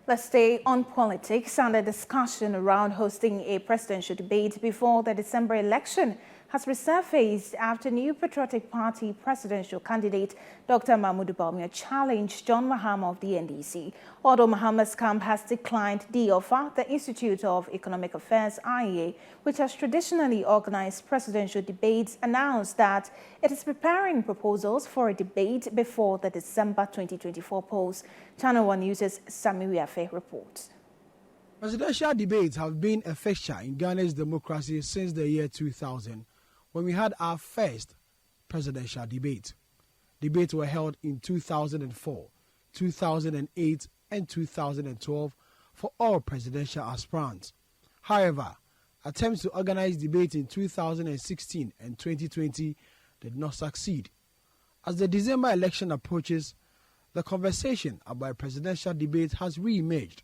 Let's stay on politics, and the discussion around hosting a presidential debate before the December election has resurfaced after new Patriotic Party presidential candidate Dr. Mahmoud Bawumia challenged John Mahama of the NDC. Although Mahama's camp has declined the offer, the Institute of Economic Affairs (IEA), which has traditionally organized presidential debates, announced that it is preparing proposals for a debate before the December 2024 polls. ChannelOne News' Sami Wiafe reports. Presidential debates have been a fixture in Ghana's democracy since the year 2000, when we had our first presidential debate. Debates were held in 2004, 2008, and 2012 for all presidential aspirants. However, attempts to organize debates in 2016 and 2020 did not succeed. As the December election approaches, the conversation about a presidential debate has re-emerged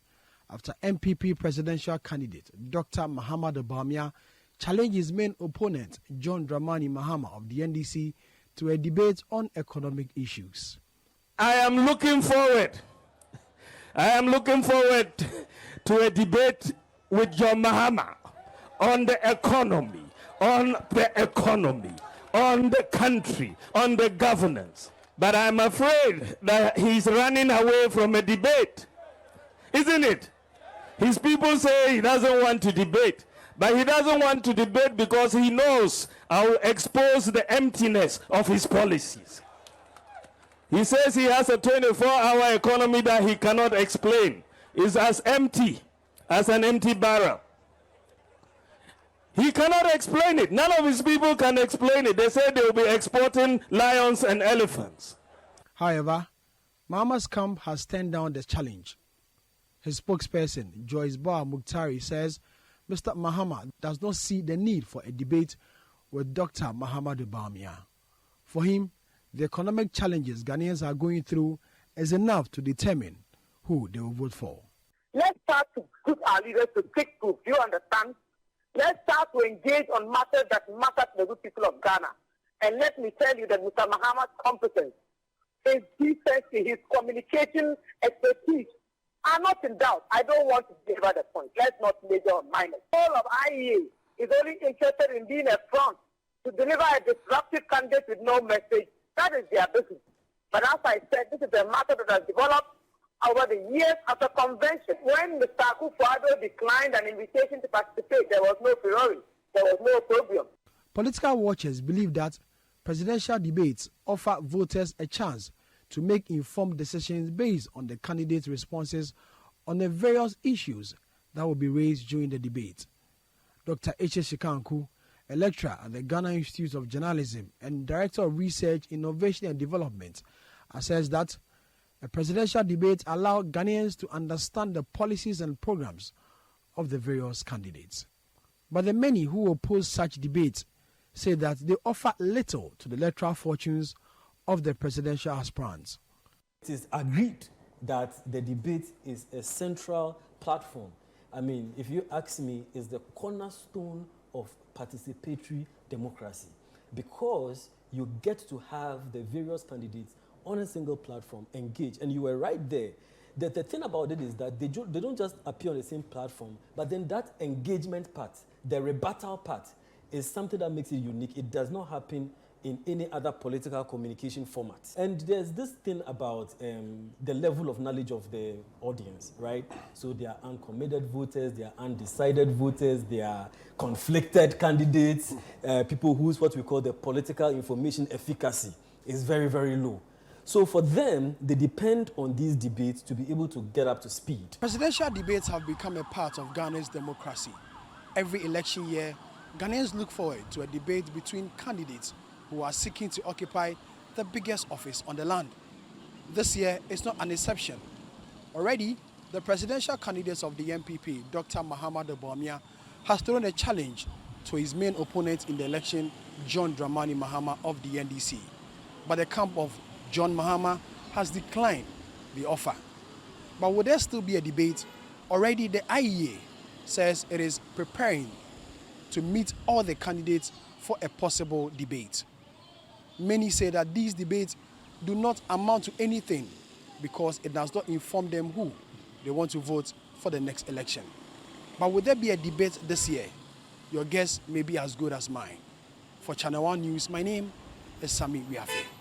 after MPP presidential candidate Dr. Mahama Bawumia challenged his main opponent John Dramani Mahama of the NDC to a debate on economic issues. I am looking forward to a debate with John Mahama on the economy, on the country, on the governance. But I'm afraid that he's running away from a debate, isn't it? His people say he doesn't want to debate, but he doesn't want to debate because he knows I will expose the emptiness of his policies. He says he has a 24-hour economy that he cannot explain. It's as empty as an empty barrel. He cannot explain it. None of his people can explain it. They say they will be exporting lions and elephants. However, Mahama's camp has turned down the challenge. His spokesperson, Joyce Boa Muktari, says Mr. Mahama does not see the need for a debate with Dr. Mahama Bawumia. For him, the economic challenges Ghanaians are going through is enough to determine who they will vote for. Let's start to put our leaders to take proof. Do you understand? Let's start to engage on matters that matter to the good people of Ghana. And let me tell you that Mr. Mahama's competence, his decency, his communication expertise are not in doubt. I don't want to deliver the point. Let's not major on minors. All of IEA is only interested in being a front to deliver a disruptive candidate with no message. That is their business. But as I said, this is a matter that has developed over the years after convention. When Mr. Akufo-Addo declined an invitation to participate, there was no priority. There was no problem. Political watchers believe that presidential debates offer voters a chance to make informed decisions based on the candidates' responses on the various issues that will be raised during the debate. Dr. H. Shikanku, a lecturer at the Ghana Institute of Journalism and Director of Research, Innovation and Development, says that a presidential debate allows Ghanaians to understand the policies and programs of the various candidates. But the many who oppose such debates say that they offer little to the electoral fortunes of the presidential aspirants. It is agreed that the debate is a central platform. I mean, if you ask me, it's the cornerstone of participatory democracy because you get to have the various candidates on a single platform engage. And you were right there. The thing about it is that they don't just appear on the same platform, but then that engagement part, the rebuttal part, is something that makes it unique. It does not happen in any other political communication format. And there's this thing about the level of knowledge of the audience, right? So there are uncommitted voters, there are undecided voters, there are conflicted candidates, people whose what we call the political information efficacy is very, very low. So for them, they depend on these debates to be able to get up to speed. Presidential debates have become a part of Ghana's democracy. Every election year, Ghanaians look forward to a debate between candidates who are seeking to occupy the biggest office on the land. This year is not an exception. Already, the presidential candidates of the MPP, Dr. Mahama Bawumia, has thrown a challenge to his main opponent in the election, John Dramani Mahama of the NDC. But the camp of John Mahama has declined the offer. But will there still be a debate? Already the IEA says it is preparing to meet all the candidates for a possible debate. Many say that these debates do not amount to anything because it does not inform them who they want to vote for the next election. But will there be a debate this year? Your guess may be as good as mine. For Channel One News, my name is Sami Wiafe.